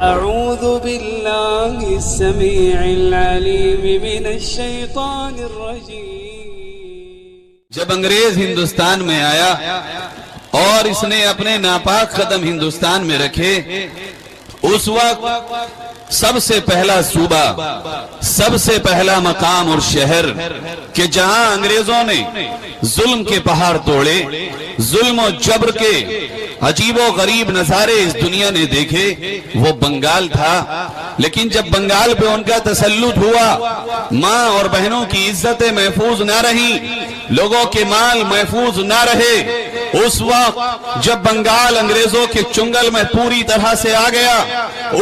اعوذ باللہ السمیع العلیم من الشیطان الرجیم۔ جب انگریز ہندوستان میں آیا اور اس نے اپنے ناپاک قدم ہندوستان میں رکھے، اس وقت سب سے پہلا صوبہ، سب سے پہلا مقام اور شہر کہ جہاں انگریزوں نے ظلم کے پہاڑ توڑے، ظلم و جبر کے عجیب و غریب نظارے اس دنیا نے دیکھے، وہ بنگال تھا۔ لیکن جب بنگال پہ ان کا تسلط ہوا، ماں اور بہنوں کی عزتیں محفوظ نہ رہیں، لوگوں کے مال محفوظ نہ رہے، اس وقت جب بنگال انگریزوں کے چنگل میں پوری طرح سے آ گیا،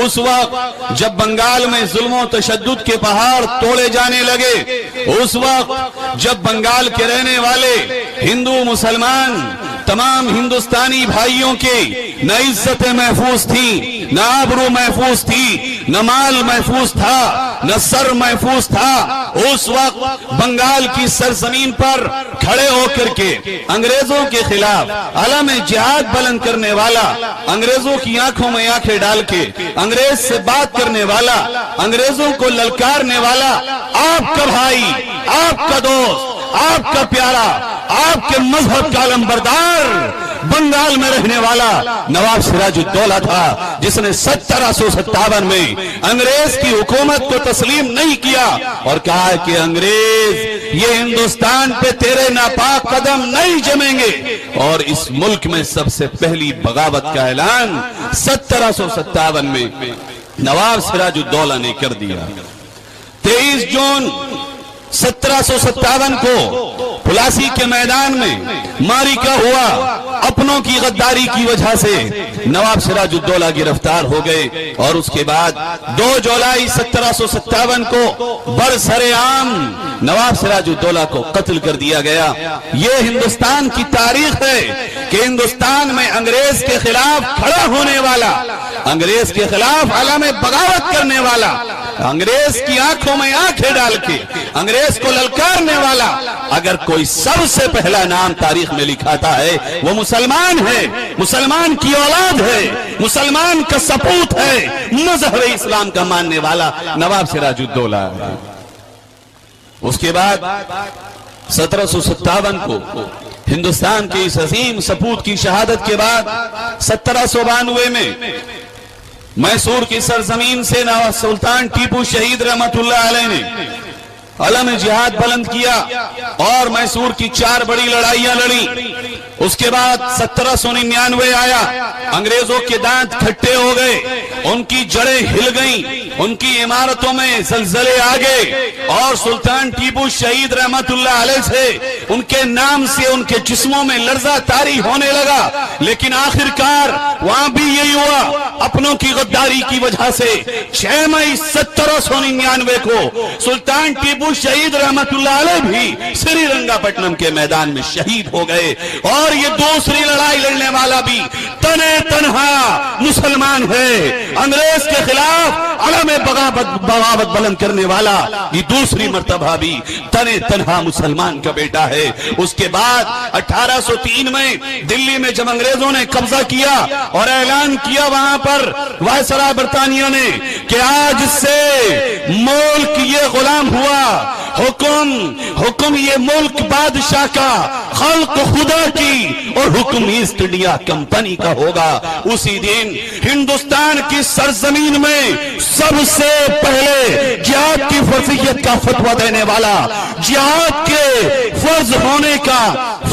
اس وقت جب بنگال میں ظلم و تشدد کے پہاڑ توڑے جانے لگے، اس وقت جب بنگال کے رہنے والے ہندو مسلمان تمام ہندوستانی بھائیوں کے نہ عزتیں محفوظ تھیں، نہ آبرو محفوظ تھی، نہ مال محفوظ تھا، نہ سر محفوظ تھا، اس وقت بنگال کی سرزمین پر کھڑے ہو کر کے انگریزوں کے خلاف علم جہاد بلند کرنے والا، انگریزوں کی آنکھوں میں آنکھیں ڈال کے انگریز سے بات کرنے والا، انگریزوں کو للکارنے والا، آپ کا بھائی، آپ کا دوست، آپ کا پیارا، آپ کے مذہب کا علمبردار بنگال میں رہنے والا نواب سراج الدولہ تھا، جس نے 1757 میں انگریز کی حکومت کو تسلیم نہیں کیا اور کہا کہ انگریز یہ ہندوستان پہ تیرے ناپاک قدم نہیں جمیں گے، اور اس ملک میں سب سے پہلی بغاوت کا اعلان 1757 میں نواب سراج الدولہ نے کر دیا۔ 23 جون 1757 کو پلاسی کے میدان میں معرکہ ہوا، اپنوں کی غداری کی وجہ سے نواب سراج الدولہ گرفتار ہو گئے، اور اس کے بعد 2 جولائی 1757 کو برسر عام نواب سراج الدولہ کو قتل کر دیا گیا۔ یہ ہندوستان کی تاریخ ہے کہ ہندوستان میں انگریز کے خلاف کھڑا ہونے والا، انگریز کے خلاف علم بغاوت کرنے والا، انگریز کی آنکھوں میں آنکھیں ڈال کے انگریز کو للکارنے والا، اگر کوئی سب سے پہلا نام تاریخ میں لکھاتا ہے وہ مسلمان ہے، مسلمان کی اولاد ہے، مسلمان کا سپوت ہے، مذہب اسلام کا ماننے والا نواب سراج الدولہ ہے۔ اس کے بعد 1757 کو ہندوستان کے اس عظیم سپوت کی شہادت کے بعد 1792 میں میسور کی سرزمین سے نواب سلطان ٹیپو شہید رحمت اللہ علیہ نے علم جہاد بلند کیا اور میسور کی 4 بڑی لڑائیاں لڑی۔ اس کے بعد 1799 آیا، انگریزوں کے دانت کھٹے ہو گئے، ان کی جڑیں ہل گئیں، ان کی عمارتوں میں زلزلے آ گئے، اور سلطان ٹیپو شہید رحمت اللہ علیہ سے ان کے نام سے ان کے جسموں میں لرزہ طاری ہونے لگا۔ لیکن آخر کار وہاں بھی یہی ہوا، اپنوں کی غداری کی وجہ سے 6 مئی 1799 کو سلطان ٹیپو شہید رحمت اللہ علیہ بھی سری رنگا پٹنم کے میدان میں شہید ہو گئے، اور یہ دوسری لڑائی لڑنے والا بھی تنے تنہا مسلمان ہے، انگریز کے خلاف علم بغاوت بلند کرنے والا یہ دوسری مرتبہ بھی تنے تنہا مسلمان کا بیٹا ہے۔ اس کے بعد 1803 میں دلی میں جب انگریزوں نے قبضہ کیا اور اعلان کیا وہاں پر وائسرائے برطانیہ نے کہ آج سے ملک یہ غلام ہوا، حکم یہ ملک بادشاہ کا، خلق خدا کی، اور حکم ایسٹ انڈیا کمپنی کا ہوگا۔ اسی دن ہندوستان کی سرزمین میں سب سے پہلے جہاد کی فرضیت کا فتویٰ دینے والا، جہاد کے فرض ہونے کا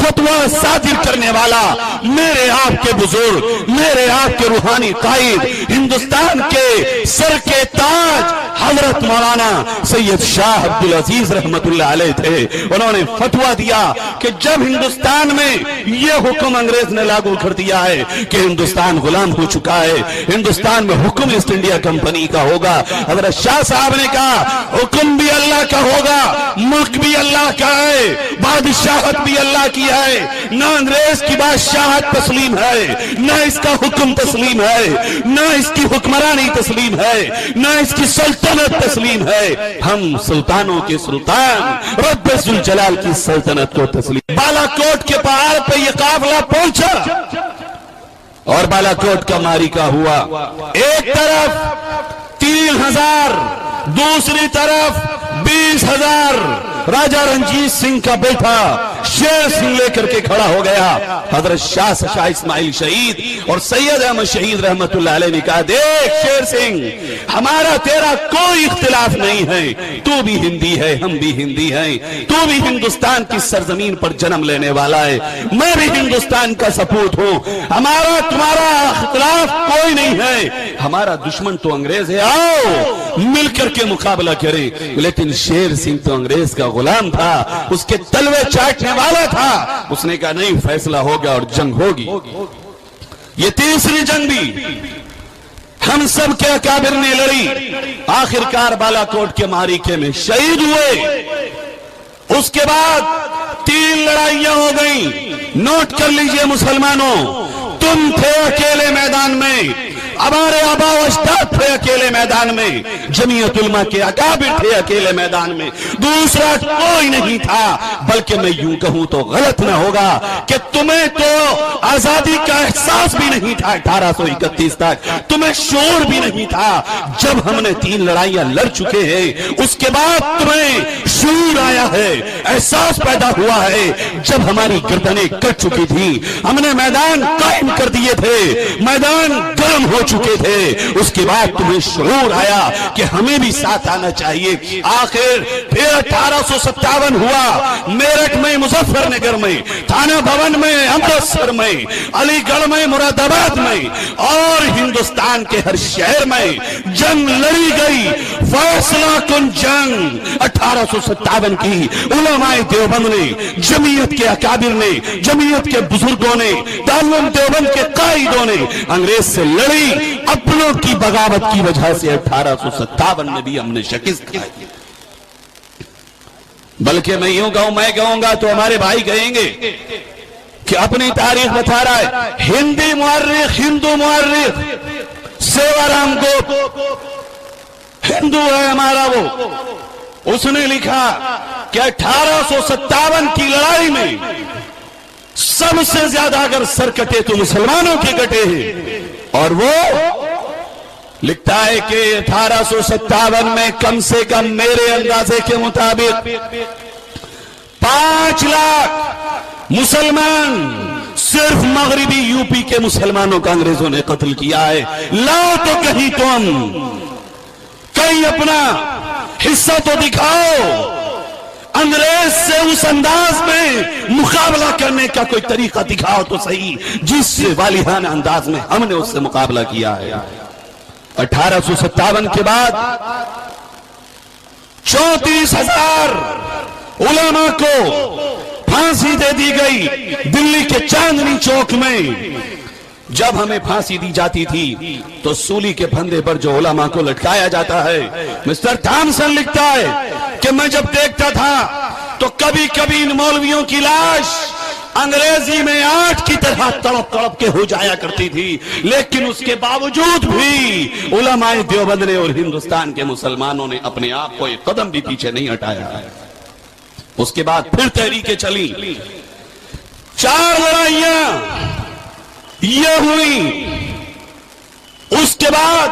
فتویٰ صادر کرنے والا میرے آپ کے بزرگ، میرے آپ کے روحانی قائد، ہندوستان کے سر کے تاج حضرت مولانا سید شاہ عبدالعزیز رحمت اللہ علیہ تھے۔ انہوں نے فتویٰ دیا کہ جب ہندوستان میں یہ حکم انگریز نے لاگو کر دیا ہے کہ ہندوستان غلام ہو چکا ہے، ہندوستان میں حکم ایسٹ انڈیا کمپنی کا ہوگا، حضرت شاہ صاحب نے کہا حکم بھی اللہ کا ہوگا، ملک بھی اللہ کا ہے، بادشاہت بھی اللہ کی ہے، نہ انگریز کی بادشاہت تسلیم ہے، نہ اس کا حکم تسلیم ہے، نہ اس کی حکمرانی تسلیم ہے، نہ اس کی سلطنت تسلیم ہے، ہم سلطانوں کے سلطان رب ذوالجلال کی سلطنت کو تسلیم۔ بالا کوٹ کے پہاڑ پہ یہ قافلہ پہنچا اور بالاکوٹ کا معرکہ ہوا. ایک طرف 3,000 دوسری طرف 20,000. راجہ رنجیت سنگھ کا بیٹا شیر سنگھ لے کر کے کھڑا ہو گیا. حضرت شاہ اسماعیل شہید اور سید احمد شہید رحمت اللہ علیہ نے کہا دیکھ شیر سنگھ ہمارا تیرا کوئی اختلاف نہیں ہے, تو بھی ہندی ہے ہم بھی ہندی ہیں, تو بھی ہندوستان کی سرزمین پر جنم لینے والا ہے, میں بھی ہندوستان کا سپوت ہوں, ہمارا تمہارا اختلاف کوئی نہیں ہے, ہمارا دشمن تو انگریز ہے, آؤ مل کر کے مقابلہ کریں. لیکن شیر سنگھ تو انگریز کا غلام تھا, اس کے تلوے چاٹنے والا تھا. اس نے کہا نہیں فیصلہ ہوگا اور جنگ ہوگی. یہ تیسری جنگ بھی ہم سب کے اکابر نے لڑی. آخرکار بالاکوٹ کے معرکے میں شہید ہوئے. اس کے بعد 3 لڑائیاں ہو گئیں. نوٹ کر لیجئے مسلمانوں, تم تھے اکیلے میدان میں, ہمارے آبا و اجداد تھے اکیلے میدان میں, جمعیت علماء کے اکابر تھے اکیلے میدان میں, دوسرا کوئی نہیں تھا. بلکہ میں یوں کہوں تو غلط نہ ہوگا کہ تمہیں تو آزادی کا احساس بھی نہیں تھا 1831 تک, تمہیں شعور بھی نہیں تھا. جب ہم نے 3 لڑائیاں لڑ چکے ہیں اس کے بعد تمہیں شعور آیا ہے, احساس پیدا ہوا ہے. جب ہماری گردنیں کٹ چکی تھی, ہم نے میدان قائم کر دیے تھے, میدان گرم ہو چکے تھے, اس کے بعد تمہیں شعور آیا کہ ہمیں بھی ساتھ آنا چاہیے. آخر پھر 1857 ہوا. میرٹھ میں, مظفر نگر میں, تھانہ بھون میں, امرتسر میں, علی گڑھ میں, مراد آباد میں اور ہندوستان کے ہر شہر میں جنگ لڑی گئی. فیصلہ کن جنگ 1857 کی علماء دیوبند نے, جمعیت کے اکابر نے, جمعیت کے بزرگوں نے, دارالعلوم دیوبند کے قائدوں نے انگریز سے لڑی. اپنوں کی بغاوت کی وجہ سے 1857 میں بھی ہم نے شکست کھائی. بلکہ میں یوں کہوں, میں کہوں گا تو ہمارے بھائی کہیں گے کہ اپنی تاریخ بتا رہا ہے. ہندی مورخ, ہندو مورخ سیوارام گوپ ہندو ہے ہمارا, وہ اس نے لکھا کہ 1857 کی لڑائی میں سب سے زیادہ اگر سر کٹے تو مسلمانوں کے کٹے ہیں. اور وہ لکھتا ہے کہ 1857 میں کم سے کم میرے اندازے کے مطابق 5 لاکھ مسلمان صرف مغربی یو پی کے مسلمانوں کا انگریزوں نے قتل کیا ہے. لاؤ تو کہیں تم کہیں اپنا حصہ تو دکھاؤ. انگریز سے اس انداز میں مقابلہ کرنے کا کوئی طریقہ دکھاؤ تو صحیح جس سے والیانہ انداز میں ہم نے اس سے مقابلہ کیا ہے. 1857 کے بعد 34,000 علماء کو پھانسی دے دی گئی. دلی کے چاندنی چوک میں جب ہمیں پھانسی دی جاتی تھی تو سولی کے پھندے پر جو علماء کو لٹکایا جاتا ہے, مسٹر تھامسن لکھتا ہے کہ میں جب دیکھتا تھا تو کبھی کبھی ان مولویوں کی لاش انگریزی میں 8 کی طرح تڑپ تڑپ کے ہو جایا کرتی تھی, لیکن اس کے باوجود بھی علماء دیوبند نے اور ہندوستان کے مسلمانوں نے اپنے آپ کو ایک قدم بھی پیچھے نہیں ہٹایا. اس کے بعد پھر تحریکیں چلی, 4 لڑائیاں یہ ہوئی. اس کے بعد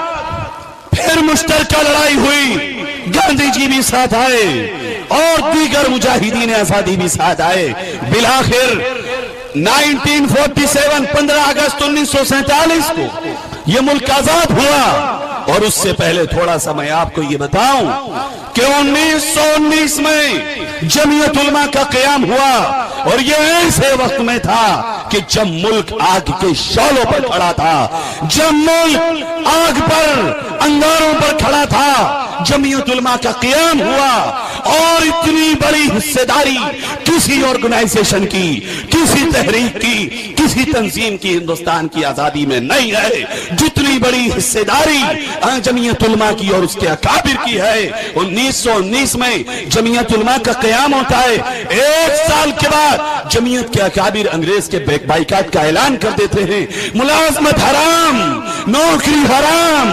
پھر مشترکہ لڑائی ہوئی, گاندھی جی بھی ساتھ آئے اور دیگر مجاہدین آزادی بھی ساتھ آئے. بالآخر 1947 15 اگست 1947 کو یہ ملک آزاد ہوا. اور اس سے پہلے تھوڑا سا میں آپ کو یہ بتاؤں کہ 1919 میں جمعیت علماء کا قیام ہوا, اور یہ ایسے وقت میں تھا کہ جب ملک آگ کے شعلوں پر کھڑا تھا, جب ملک آگ پر, انگاروں پر کھڑا تھا. جمعیت علماء کا قیام ہوا اور اتنی بڑی حصہ داری کسی آرگنائزیشن کی, کسی تحریک کی, کسی تنظیم کی ہندوستان کی آزادی میں نہیں ہے جتنی بڑی حصہ داری جمعیت علماء کی اور اس کے اکابر کی ہے. 1919 میں جمعیت علماء کا قیام ہوتا ہے. 1 سال کے بعد جمعیت کے اکابر انگریز کے بائیکاٹ کا اعلان کر دیتے ہیں. ملازمت حرام, نوکری حرام,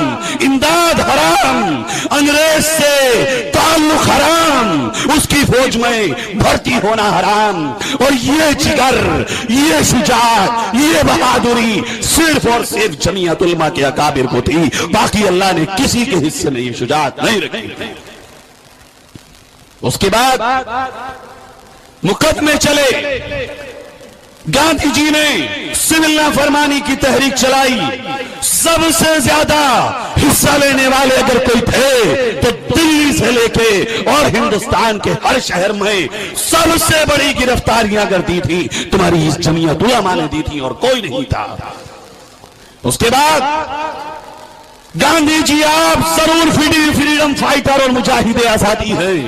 امداد حرام, انگریز سے تعلق حرام, اس کی فوج میں بھرتی ہونا حرام، اور یہ جگر، یہ شجاعت، یہ بہادری صرف اور صرف جمعیت علماء کے اکابر کو تھی، باقی اللہ نے کسی کے حصے میں یہ شجاعت نہیں رکھی۔ اس کے بعد مقدمے چلے، گاندھی جی نے سول نافرمانی کی تحریک چلائی، سب سے زیادہ حصہ لینے والے اگر کوئی تھے تو دلی سے لے کے اور ہندوستان کے ہر شہر میں سب سے بڑی گرفتاریاں اگر دی تھی تمہاری اس جمعیت علماء نے دی تھی، اور کوئی نہیں تھا۔ اس کے بعد گاندھی جی آپ ضرور فریڈم فائٹر اور مجاہد آزادی ہیں،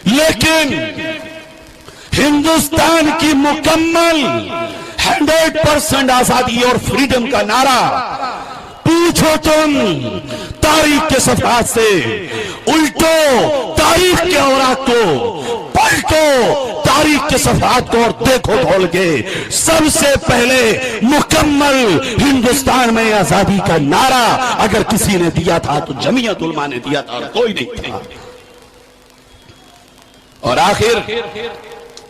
لیکن ہندوستان کی مکمل 100% آزادی اور فریڈم کا نعرہ پوچھو تم تاریخ کے صفحات سے، الٹو تاریخ کے اوراق کو، پلٹو تاریخ کے صفحات کو اور دیکھو کھول کے، سب سے پہلے مکمل ہندوستان میں آزادی کا نعرہ اگر کسی نے دیا تھا تو جمعیت علماء نے دیا تھا، اور کوئی نہیں تھا۔ اور آخر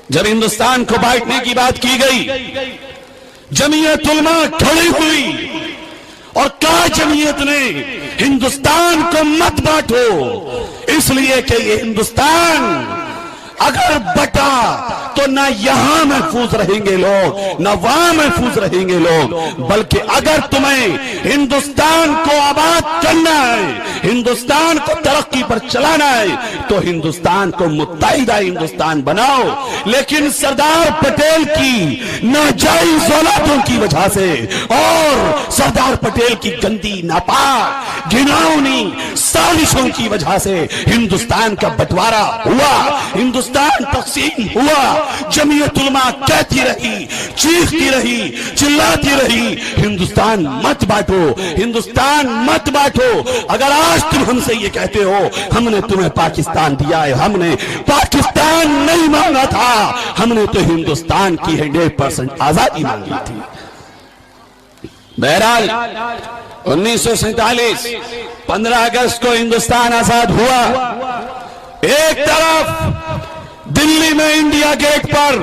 جب ہندوستان کو بانٹنے کی بات کی گئی، جمعیت علماء کھڑی ہوئی اور کہا جمعیت نے ہندوستان کو مت بانٹو، اس لیے کہ یہ ہندوستان اگر بٹا تو نہ یہاں محفوظ رہیں گے لوگ، نہ وہاں محفوظ رہیں گے لوگ، بلکہ اگر تمہیں ہندوستان کو آباد کرنا ہے، ہندوستان کو ترقی پر چلانا ہے تو ہندوستان کو متحدہ ہندوستان بناؤ۔ لیکن سردار پٹیل کی ناجائز اولادوں کی وجہ سے اور سردار پٹیل کی گندی ناپاک گھناؤنی سازشوں کی وجہ سے ہندوستان کا بٹوارا ہوا، ہندوستان تقسیم ہوا۔ جمعیت علماء کہتی رہی، چیختی رہی، چلاتی رہی، ہندوستان مت بانٹو، ہندوستان مت بانٹو۔ اگر آج تم ہم سے یہ کہتے ہو ہم نے تمہیں پاکستان دیا ہے، ہم نے پاکستان نہیں مانگا تھا، ہم نے تو ہندوستان کی 100% آزادی مانگی تھی۔ بہرحال 1947 15 اگست کو ہندوستان آزاد ہوا۔ ایک طرف دلی میں انڈیا گیٹ پر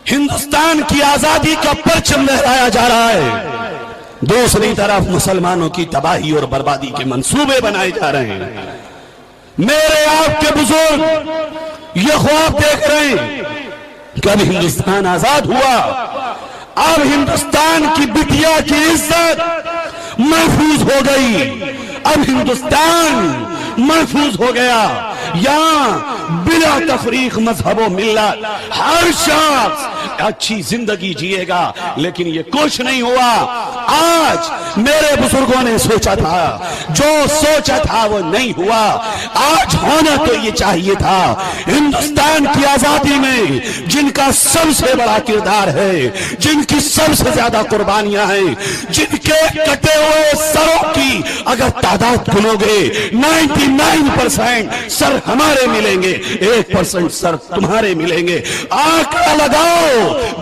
ہندوستان کی آزادی کا پرچم لہرایا جا رہا ہے، دوسری طرف مسلمانوں کی تباہی اور بربادی کے منصوبے بنائے جا رہے ہیں۔ میرے آپ کے بزرگ یہ خواب دیکھ رہے ہیں کہ اب ہندوستان آزاد ہوا، اب ہندوستان کی بٹیا کی عزت محفوظ ہو گئی، اب ہندوستان محفوظ ہو گیا، یہاں بلا تفریق مذہب و ملت ہر شخص اچھی زندگی جیے گا۔ لیکن یہ کچھ نہیں ہوا۔ آج میرے بزرگوں نے سوچا تھا، جو سوچا تھا وہ نہیں ہوا۔ آج ہونا تو یہ چاہیے تھا، ہندوستان کی آزادی میں جن کا سب سے بڑا کردار ہے، جن کی سب سے زیادہ قربانیاں ہیں، جن کے کٹے ہوئے سروں کی اگر تعداد گنو گے 99% سر ہمارے ملیں گے، 1% سر تمہارے ملیں گے۔ آنکڑا لگاؤ،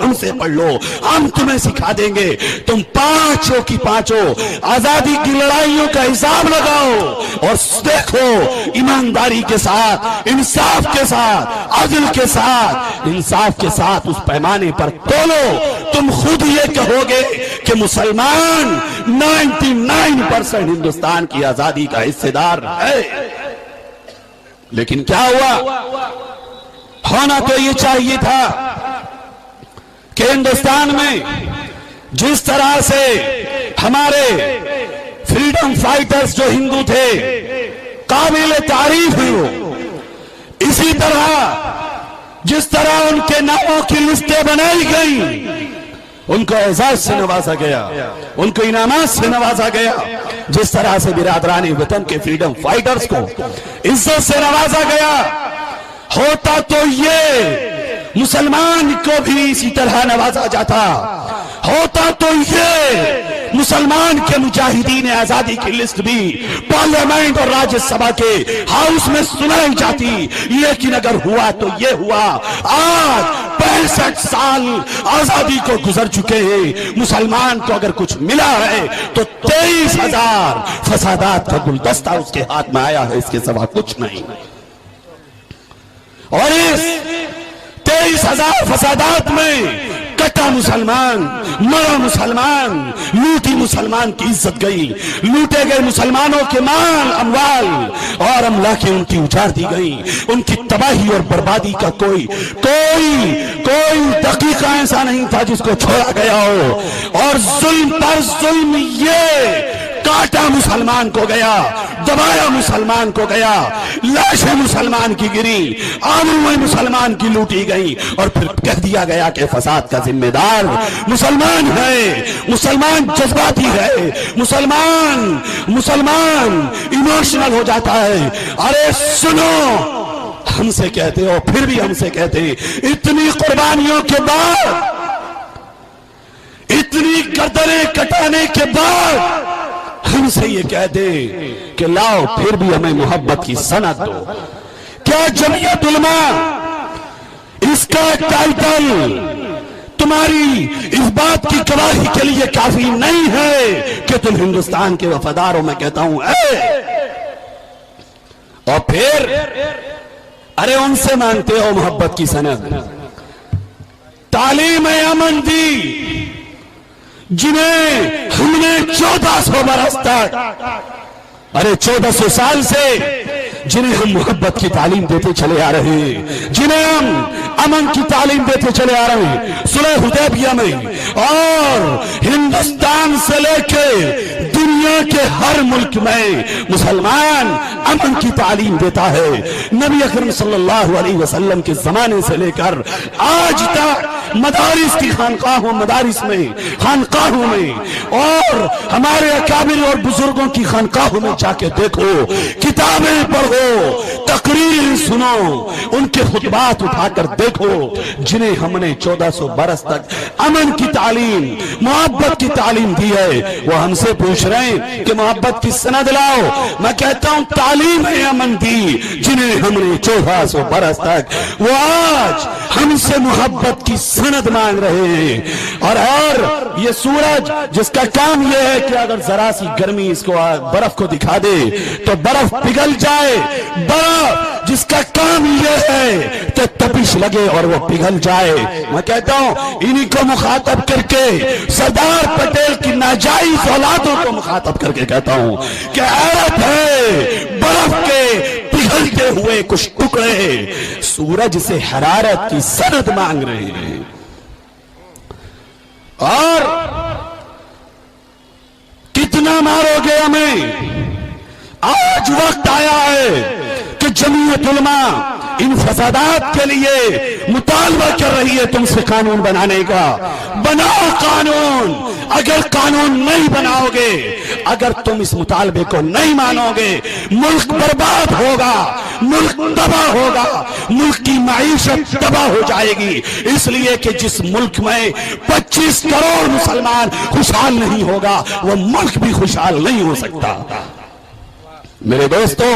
ہم سے پڑھ لو، ہم تمہیں سکھا دیں گے۔ تم پانچوں کی پانچوں آزادی کی لڑائیوں کا حساب لگاؤ اور دیکھو ایمانداری کے ساتھ، انصاف کے ساتھ، عدل کے ساتھ، انصاف کے ساتھ اس پیمانے پر تولو، تم خود یہ کہو گے کہ مسلمان 99% ہندوستان کی آزادی کا حصے دار ہے۔ لیکن کیا ہوا؟ ہونا تو یہ چاہیے تھا کہ ہندوستان میں جس طرح سے ہمارے فریڈم فائٹرز جو ہندو تھے قابل تعریف ہیں، وہ اسی طرح جس طرح ان کے ناموں کی لسٹیں بنائی گئی، ان کو اعزاز سے نوازا گیا، ان کو انعامات سے نوازا گیا، جس طرح سے برادران وطن کے فریڈم فائٹرز کو عزت سے نوازا گیا، ہوتا تو یہ مسلمان کو بھی اسی طرح نوازا جاتا، ہوتا تو یہ مسلمان کے مجاہدین آزادی کی لسٹ بھی پارلیمنٹ اور راجیہ سبھا کے ہاؤس میں سنائی جاتی۔ لیکن اگر ہوا تو یہ ہوا، آج 65 سال آزادی کو گزر چکے ہیں، مسلمان کو اگر کچھ ملا ہے تو 23,000 فسادات کا گلدستہ اس کے ہاتھ میں آیا ہے، اس کے سوا کچھ نہیں۔ اور اس 23,000 فسادات میں کٹا مسلمان، مرا مسلمان، لوٹی مسلمان کی عزت گئی، لوٹے گئے مسلمانوں کے مال اموال اور املاکیں ان کی اجاڑ دی گئیں، ان کی تباہی اور بربادی کا کوئی دقیقہ ایسا نہیں تھا جس کو چھوڑا گیا ہو، اور ظلم پر ظلم یہ کاٹا مسلمان کو گیا، دبایا مسلمان کو گیا، لاشیں مسلمان کی گری، آبروئیں مسلمان کی لوٹی گئی، اور پھر کہہ دیا گیا کہ فساد کا ذمہ دار مسلمان ہے، مسلمان جذباتی ہے، مسلمان ایموشنل ہو جاتا ہے۔ ارے سنو، ہم سے کہتے ہو، پھر بھی ہم سے کہتے ہیں، اتنی قربانیوں کے بعد، اتنی گردنیں کٹانے کے بعد ہم سے یہ کہہ دے کہ لاؤ پھر بھی ہمیں محبت کی سند دو۔ کیا جمعیت علماء اس کا ٹائٹل تمہاری اس بات کی گواہی کے لیے کافی نہیں ہے کہ تم ہندوستان کے وفادار ہو؟ میں کہتا ہوں اور پھر ارے ان سے مانتے ہو محبت کی سند؟ تعلیم امن دی جنہیں ہم نے 1400 برس تک، ارے 1400 سال سے جنہیں ہم محبت کی تعلیم دیتے چلے آ رہے ہیں، جنہیں ہم امن کی تعلیم دیتے چلے آ رہے ہیں، صلح حدیبیہ میں اور ہندوستان سے لے کے دنیا کے ہر ملک میں مسلمان امن کی تعلیم دیتا ہے۔ نبی اکرم صلی اللہ علیہ وسلم کے زمانے سے لے کر آج تک مدارس کی خانقاہوں میں اور ہمارے اکابر اور بزرگوں کی خانقاہوں میں جا کے دیکھو، کتابیں پڑھو، تقریر سنو، ان کے خطبات اٹھا کر دیکھو، جنہیں ہم نے 1400 برس تک امن کی تعلیم، محبت کی تعلیم دی ہے، وہ ہم سے پوچھ رہے ہیں کہ محبت کی سند لاؤ۔ میں کہتا ہوں تعلیم امن دی جنہیں ہم نے 1400 برس تک، وہ آج ہم سے محبت کی سند مانگ رہے ہیں۔ اور یہ سورج جس کا کام یہ ہے کہ اگر ذرا سی گرمی اس کو برف کو دکھا دے تو برف پگھل جائے، برف جس کا کام یہ ہے کہ تپش لگے اور وہ پگھل جائے۔ میں کہتا ہوں انہی کو مخاطب کر کے، سردار پٹیل کی ناجائز اولادوں کو مخاطب کر کے کہتا ہوں کہ حیرت ہے، برف کے پگھلتے ہوئے کچھ ٹکڑے سورج سے حرارت کی سند مانگ رہے ہیں۔ اور کتنا مارو گے ہمیں؟ آج وقت آیا ہے کہ جمعیت علماء ان فسادات کے لیے مطالبہ کر رہی ہے تم سے قانون بنانے کا۔ بناؤ قانون۔ اگر قانون نہیں بناؤ گے، اگر تم اس مطالبے کو نہیں مانو گے، ملک برباد ہوگا، ملک تباہ ہوگا، ملک کی معیشت تباہ ہو جائے گی۔ اس لیے کہ جس ملک میں 25 کروڑ مسلمان خوشحال نہیں ہوگا، وہ ملک بھی خوشحال نہیں ہو سکتا۔ میرے دوستو،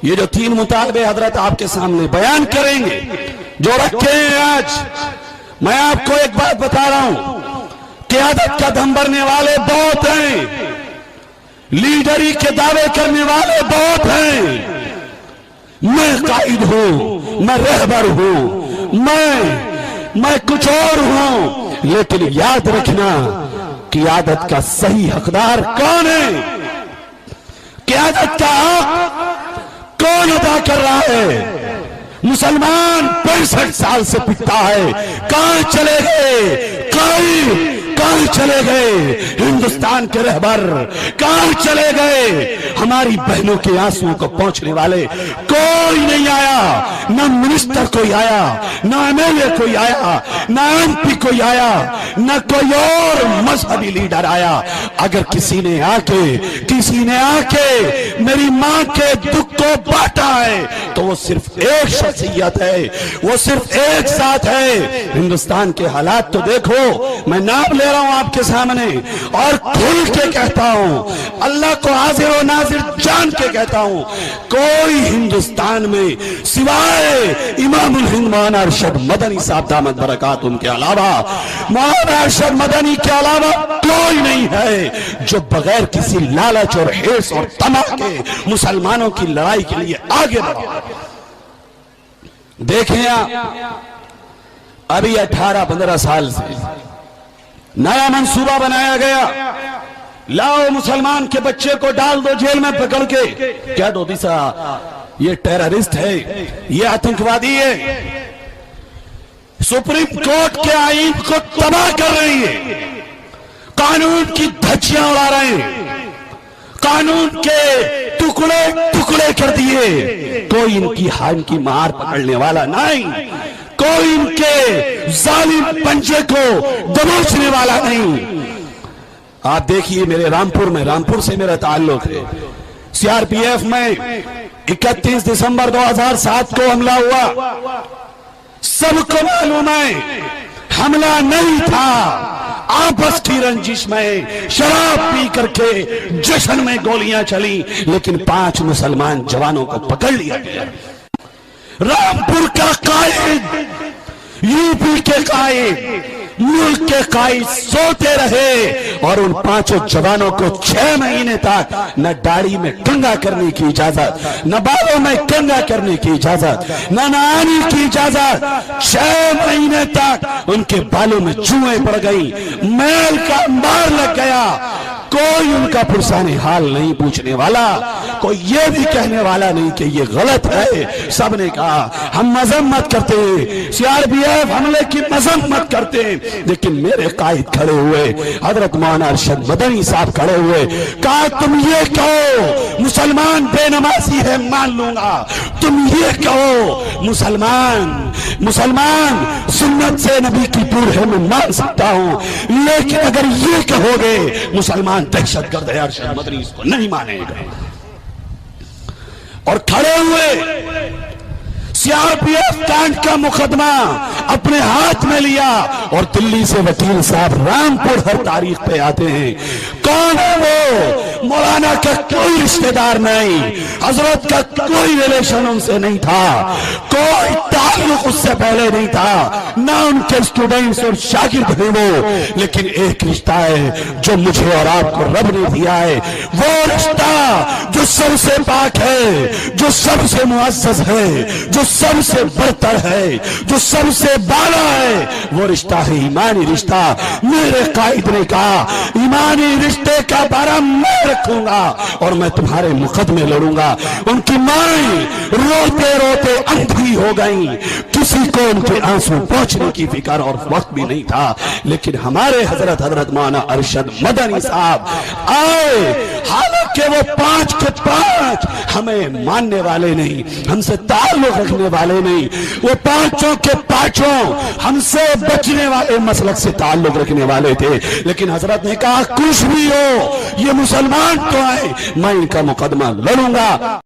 یہ جو 3 مطالبے حضرت آپ کے سامنے بیان کریں گے، جو رکھے ہیں آج، میں آپ کو ایک بات بتا رہا ہوں، قیادت کا دم بھرنے والے بہت ہیں، لیڈری کے دعوے کرنے والے بہت ہیں، میں قائد ہوں، میں رہبر ہوں، میں کچھ اور ہوں، لیکن یاد رکھنا قیادت کا صحیح حقدار کون ہے؟ قیادت کا حق کون ادا کر رہا ہے؟ مسلمان 65 سال سے پٹتا ہے، کہاں چلے گئے قائد؟ کہاں چلے گئے ہندوستان کے رہبر؟ کہاں چلے گئے ہماری بہنوں کے آنسوؤں کو پہنچنے والے؟ کوئی نہیں آیا، نہ منسٹر کوئی آیا، نہ ایم ایل اے کوئی آیا، نہ ایم پی کوئی آیا، نہ کوئی اور مذہبی لیڈر آیا۔ اگر کسی نے آ کے میری ماں کے دکھ کو بانٹا ہے تو وہ صرف ایک شخصیت ہے، وہ صرف ایک ذات ہے۔ ہندوستان کے حالات تو دیکھو، میں نام لے رہا ہوں آپ کے سامنے اور کھل کے کہتا ہوں، اللہ کو حاضر و ناظر جان کے کہتا ہوں، کوئی ہندوستان میں سوائے امام الہند مولانا ارشد مدنی صاحب دامت برکات ان کے علاوہ، مولانا ارشد مدنی کے علاوہ کوئی نہیں ہے جو بغیر کسی لالچ اور حرص اور طمع کے مسلمانوں کی لڑائی کے لیے آگے بڑھا۔ دیکھیں آپ، ابھی 18-15 سال سے نیا منصوبہ بنایا گیا، لاؤ مسلمان کے بچے کو ڈال دو جیل میں پکڑ کے، کیا دو دیسا یہ ٹیررسٹ ہے، یہ آتنکوادی ہے، سپریم کورٹ کے آئین کو تباہ کر رہی ہے، قانون کی دھجیاں اڑا رہے ہیں، قانون کے ٹکڑے ٹکڑے کر دیے، کوئی ان کی مار پکڑنے والا نہیں، کوئی ان کے ظالم پنجے کو دبوچنے والا نہیں۔ آپ دیکھیے میرے رامپور سے میرا تعلق ہے، سی آر پی ایف میں 31 دسمبر 2007 کو حملہ ہوا، سب کو معلوم ہے حملہ نہیں تھا، آپس کی رنجش میں شراب پی کر کے جشن میں گولیاں چلی، لیکن 5 مسلمان جوانوں کو پکڑ لیا گیا۔ رامپور کا قائد، یو پی کے قائد، ملک کے قائد سوتے رہے اور ان 5 جوانوں کو 6 مہینے تک نہ داڑھی میں کنگھا کرنے کی اجازت، نہ بالوں میں کنگھا کرنے کی اجازت، نہ نہانے کی اجازت، 6 مہینے تک ان کے بالوں میں چوہے پڑ گئی، میل کا انبار لگ گیا، کوئی ان کا پرسان حال نہیں پوچھنے والا، کوئی یہ بھی کہنے والا نہیں کہ یہ غلط ہے۔ سب نے کہا ہم مذمت کرتے ہیں، سی آر پی ایف حملے کی مذمت کرتے ہیں، لیکن میرے قائد کھڑے ہوئے، حضرت مولانا ارشد مدنی صاحب کھڑے ہوئے، کہا تم یہ کہو مسلمان بے نمازی ہے مان لوں گا، تم یہ کہو مسلمان سنت سے نبی کی دور ہے میں مان سکتا ہوں، لیکن اگر یہ کہو گے مسلمان دہشت گرد ہے، ارشد مدنی اس کو نہیں مانے گا۔ اور کھڑے ہوئے سی آر پی ایف کانڈ کا مقدمہ اپنے ہاتھ میں لیا اور دلی سے وکیل صاحب رامپور ہر تاریخ پہ آتے ہیں۔ کون ہے وہ؟ مولانا کا کوئی رشتہ دار نہیں، حضرت کا کوئی ریلیشن ان سے نہیں تھا، کوئی تعلق اس سے پہلے نہیں تھا، نہ ان کے اسٹوڈنٹس اور شاگرد ہیں وہ، لیکن ایک رشتہ ہے جو مجھے اور آپ کو رب نے دیا ہے، وہ رشتہ جو سب سے پاک ہے، جو سب سے معزز ہے، جو سب سے برتر ہے، جو سب سے بالا ہے، وہ رشتہ ہے ایمانی رشتہ۔ میرے قائد نے کہا ایمانی رشتے کا بارہ میں رکھوں گا اور میں تمہارے مقدمے لڑوں گا۔ ان کی مائیں روتے روتے اندھی ہو گئیں، کسی کو ان کے آنسو پہنچنے کی فکر اور وقت بھی نہیں تھا، لیکن ہمارے حضرت مولانا ارشد مدنی صاحب آئے، حالانکہ وہ 5 کے 5 ہمیں ماننے والے نہیں، ہم سے تعلق رکھنے والے نہیں، وہ 5 کے 5 ہم سے بچنے والے مسلک سے تعلق رکھنے والے تھے، لیکن حضرت نے کہا کچھ بھی ہو یہ مسلمان تو آئے، میں ان کا مقدمہ لڑوں گا۔